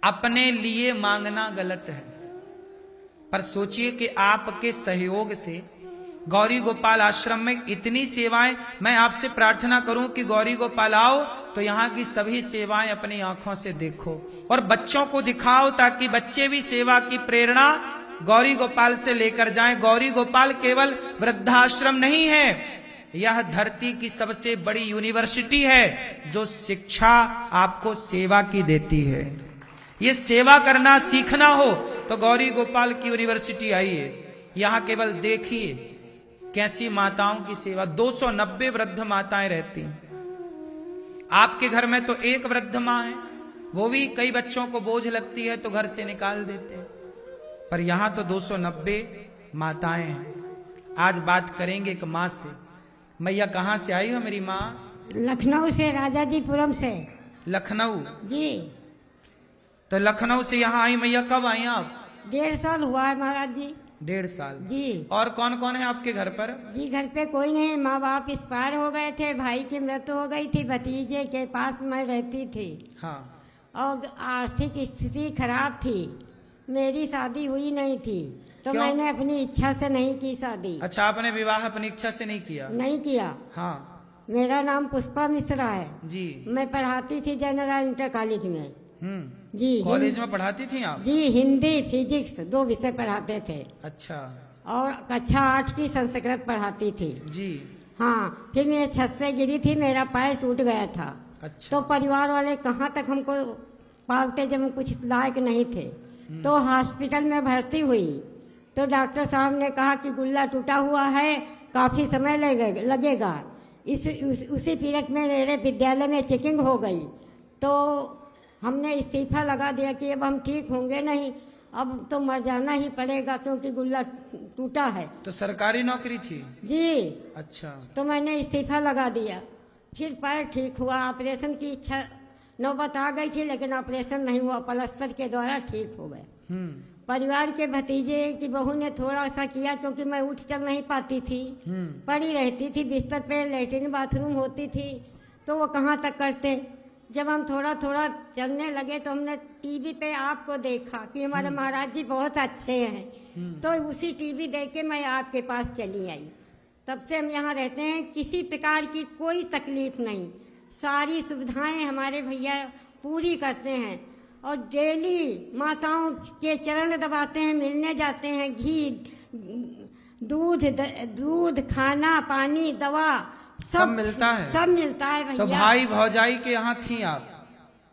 अपने लिए मांगना गलत है, पर सोचिए कि आपके सहयोग से गौरी गोपाल आश्रम में इतनी सेवाएं, मैं आपसे प्रार्थना करूं कि गौरी गोपाल आओ तो यहाँ की सभी सेवाएं अपनी आंखों से देखो और बच्चों को दिखाओ, ताकि बच्चे भी सेवा की प्रेरणा गौरी गोपाल से लेकर जाएं। गौरी गोपाल केवल वृद्धाश्रम नहीं है, यह धरती की सबसे बड़ी यूनिवर्सिटी है जो शिक्षा आपको सेवा की देती है। ये सेवा करना सीखना हो तो गौरी गोपाल की यूनिवर्सिटी आइए, यहाँ केवल देखिए कैसी माताओं की सेवा। 290 वृद्ध माताएं रहती हैं। आपके घर में तो एक वृद्ध माँ है, वो भी कई बच्चों को बोझ लगती है तो घर से निकाल देते हैं, पर यहाँ तो 290 माताएं हैं। आज बात करेंगे एक माँ से। मैया कहाँ से आई हो मेरी माँ? लखनऊ से, राजाजीपुरम से। लखनऊ जी। तो लखनऊ से यहाँ आई मैया, कब आई आप? 1.5 साल हुआ है महाराज जी। 1.5 साल जी। और कौन कौन है आपके घर पर? जी घर पे कोई नहीं, माँ बाप एक्सपायर हो गए थे, भाई की मृत्यु हो गई थी, भतीजे के पास मैं रहती थी। हाँ। और आर्थिक स्थिति खराब थी, मेरी शादी हुई नहीं थी, तो क्यों? मैंने अपनी इच्छा से नहीं की शादी। अच्छा, आपने विवाह अपनी इच्छा से नहीं किया? नहीं किया। हाँ। मेरा नाम पुष्पा मिश्रा है जी। मैं पढ़ाती थी जनरल इंटर कॉलेज में। जी। कॉलेज में पढ़ाती थी आप? जी, हिंदी फिजिक्स 2 विषय पढ़ाते थे। अच्छा। और कक्षा 8 की संस्कृत पढ़ाती थी। जी। हाँ, फिर मैं छत से गिरी थी, मेरा पैर टूट गया था। अच्छा। तो परिवार वाले कहाँ तक हमको पालते जब हम कुछ लायक नहीं थे। तो हॉस्पिटल में भर्ती हुई तो डॉक्टर साहब ने कहा कि गुल्ला टूटा हुआ है, काफी समय लगेगा। उसी पीरियड में मेरे विद्यालय में चेकिंग हो गई, तो हमने इस्तीफा लगा दिया कि अब हम ठीक होंगे नहीं, अब तो मर जाना ही पड़ेगा क्योंकि गुल्ला टूटा है। तो सरकारी नौकरी थी? जी। अच्छा। तो मैंने इस्तीफा लगा दिया। फिर पैर ठीक हुआ, ऑपरेशन की इच्छा नौबत आ गई थी, लेकिन ऑपरेशन नहीं हुआ, प्लास्टर के द्वारा ठीक हो गए। परिवार के भतीजे की बहू ने थोड़ा सा किया, क्योंकि मैं उठ चल नहीं पाती थी, पड़ी रहती थी बिस्तर पे, लेटरिन बाथरूम होती थी, तो वो कहाँ तक करते। जब हम थोड़ा थोड़ा चलने लगे तो हमने टीवी पे आपको देखा कि हमारे महाराज जी बहुत अच्छे हैं, तो उसी टीवी देख के मैं आपके पास चली आई। तब से हम यहाँ रहते हैं, किसी प्रकार की कोई तकलीफ नहीं, सारी सुविधाएं हमारे भैया पूरी करते हैं। और डेली माताओं के चरण दबाते हैं, मिलने जाते हैं, घी, दूध, खाना, पानी, दवा सब मिलता है। सब मिलता है भैया। तो भाई भौजाई के यहाँ थी आप?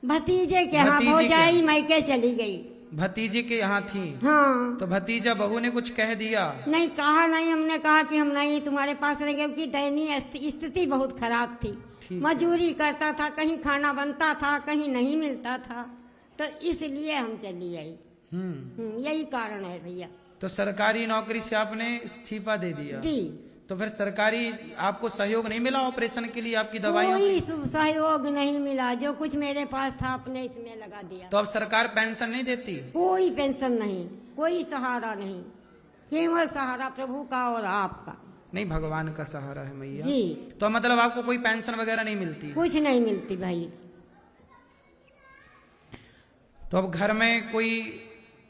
भतीजे के यहाँ भौजाई मायके चली गई। भतीजे के यहाँ थी? हाँ। तो भतीजा बहू ने कुछ कह दिया? नहीं कहा, नहीं, हमने कहा कि हम नहीं तुम्हारे पास रहेंगे, क्योंकि दयनीय स्थिति बहुत खराब थी। मजदूरी करता था, कहीं खाना बनता था, कहीं नहीं मिलता था, तो इसलिए हम चली आई। यही कारण है भैया। तो सरकारी नौकरी से आपने इस्तीफा दे दिया? जी। तो फिर सरकारी आपको सहयोग नहीं मिला ऑपरेशन के लिए, आपकी दवाइयों? कोई सहयोग नहीं मिला, जो कुछ मेरे पास था अपने इसमें लगा दिया। तो अब सरकार पेंशन नहीं देती? कोई पेंशन नहीं, कोई सहारा नहीं, केवल सहारा प्रभु का और आपका। नहीं, भगवान का सहारा है मैया जी। तो मतलब आपको कोई पेंशन वगैरह नहीं मिलती? कुछ नहीं मिलती भाई। तो अब घर में कोई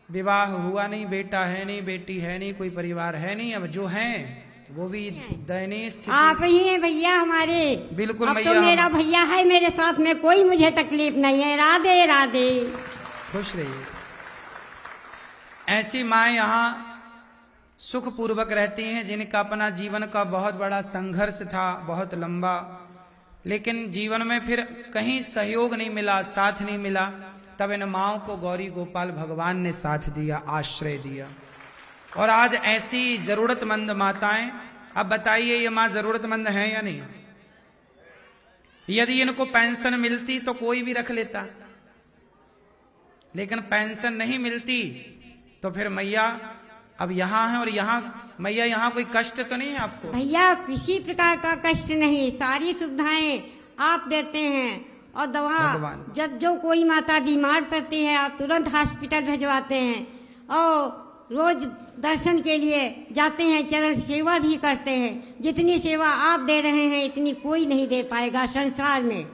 विवाह हुआ नहीं, बेटा है नहीं, बेटी है नहीं, कोई परिवार है नहीं, अब जो है वो भी दयनीय स्थिति। आप ही हैं भैया हमारे। बिल्कुल अब मैया। तो मेरा भैया है मेरे साथ में, कोई मुझे तकलीफ नहीं है। राधे राधे। खुश रहिए। ऐसी माँ यहाँ सुख पूर्वक रहती हैं, जिनका अपना जीवन का बहुत बड़ा संघर्ष था, बहुत लंबा, लेकिन जीवन में फिर कहीं सहयोग नहीं मिला, साथ नहीं मिला। तब इन माओ को गौरी गोपाल भगवान ने साथ दिया, आश्रय दिया। और आज ऐसी जरूरतमंद माताएं, अब बताइए ये माँ जरूरतमंद है या नहीं? यदि इनको पेंशन मिलती तो कोई भी रख लेता, लेकिन पेंशन नहीं मिलती तो फिर मैया अब यहाँ है। और यहाँ मैया, यहाँ कोई कष्ट तो नहीं है आपको? भैया किसी प्रकार का कष्ट नहीं, सारी सुविधाएं आप देते हैं। और दवा, जब जो कोई माता बीमार पड़ती है आप तुरंत हॉस्पिटल भिजवाते हैं, और रोज दर्शन के लिए जाते हैं, चरण सेवा भी करते हैं। जितनी सेवा आप दे रहे हैं इतनी कोई नहीं दे पाएगा संसार में।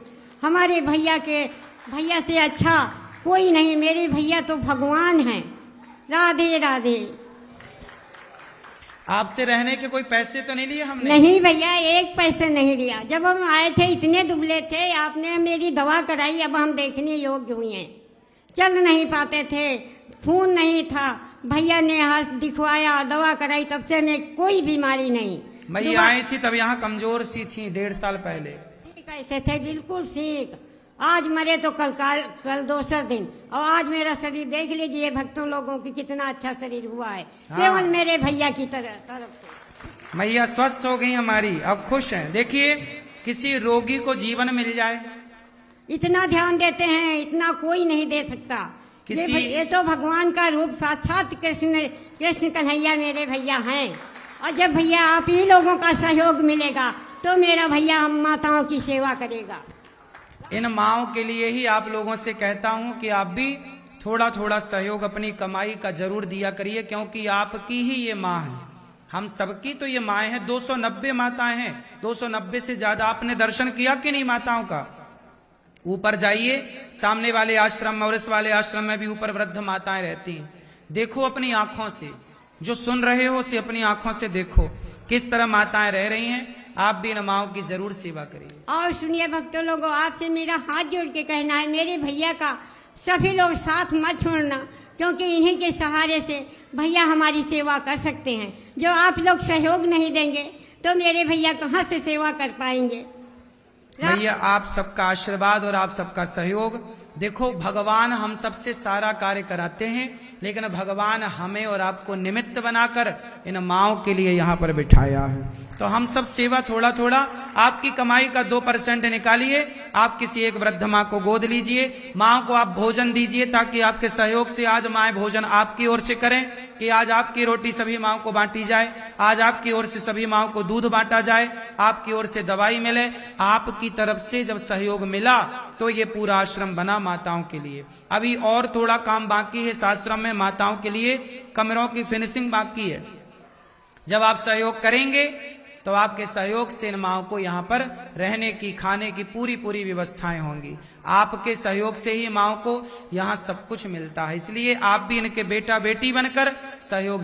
हमारे भैया से अच्छा कोई नहीं, मेरे भैया तो भगवान हैं। राधे राधे। आपसे रहने के कोई पैसे तो नहीं लिए हमने? नहीं भैया, एक पैसे नहीं लिया। जब हम आए थे इतने दुबले थे, आपने मेरी दवा कराई, अब हम देखने योग्य हुए हैं। चल नहीं पाते थे, खून नहीं था, भैया ने हाथ दिखवाया, दवा कराई, तब से हमें कोई बीमारी नहीं। मैं आई थी तब यहाँ कमजोर सी थी 1.5 साल पहले। कैसे थे? बिल्कुल ठीक। आज मरे तो कल दूसरा दिन, और आज मेरा शरीर देख लीजिए भक्तों लोगों की कितना अच्छा शरीर हुआ है। हाँ। केवल मेरे भैया की तरफ से। मैया स्वस्थ हो गई हमारी, अब खुश हैं। देखिए, किसी रोगी को जीवन मिल जाए, इतना ध्यान देते हैं, इतना कोई नहीं दे सकता। ये तो भगवान का रूप साक्षात कृष्ण कन्हैया मेरे भैया हैं। और जब भैया आप ही लोगों का सहयोग मिलेगा तो मेरा भैया हम माताओं की सेवा करेगा। इन माओं के लिए ही आप लोगों से कहता हूं कि आप भी थोड़ा थोड़ा सहयोग अपनी कमाई का जरूर दिया करिए, क्योंकि आपकी ही ये माँ है, हम सबकी तो ये माएँ हैं। 290 माताएं हैं, 290 से ज्यादा। आपने दर्शन किया कि नहीं माताओं का? ऊपर जाइए, सामने वाले आश्रम में और इस वाले आश्रम में भी ऊपर वृद्ध माताएं रहती हैं। देखो अपनी आंखों से, जो सुन रहे हो उसे अपनी आंखों से देखो किस तरह माताएं रह रही हैं। आप भी इन माओं की जरूर सेवा करिए। और सुनिए भक्तों लोगों, आपसे मेरा हाथ जोड़ के कहना है, मेरे भैया का सभी लोग साथ मत छोड़ना, क्योंकि इन्हीं के सहारे से भैया हमारी सेवा कर सकते हैं। जो आप लोग सहयोग नहीं देंगे तो मेरे भैया कहाँ से सेवा कर पाएंगे। भैया आप सबका आशीर्वाद और आप सबका सहयोग। देखो, भगवान हम सबसे सारा कार्य कराते हैं, लेकिन भगवान हमें और आपको निमित्त बनाकर इन माओं के लिए यहाँ पर बिठाया है। तो हम सब सेवा थोड़ा थोड़ा, आपकी कमाई का 2% निकालिए, आप किसी एक वृद्ध माँ को गोद लीजिए, माँ को आप भोजन दीजिए, ताकि आपके सहयोग से आज माएँ भोजन आपकी ओर से करें, कि आज आपकी रोटी सभी माँओं को बांटी जाए, आज आपकी ओर से सभी माँओं को दूध बांटा जाए, आपकी ओर से दवाई मिले। आपकी तरफ से जब सहयोग मिला तो ये पूरा आश्रम बना माताओं के लिए। अभी और थोड़ा काम बाकी है इस आश्रम में, माताओं के लिए कमरों की फिनिशिंग बाकी है। जब आप सहयोग करेंगे तो आपके सहयोग से इन माओं को यहाँ पर रहने की, खाने की पूरी व्यवस्थाएं होंगी। आपके सहयोग से ही माओं को यहाँ सब कुछ मिलता है, इसलिए आप भी इनके बेटा बेटी बनकर सहयोग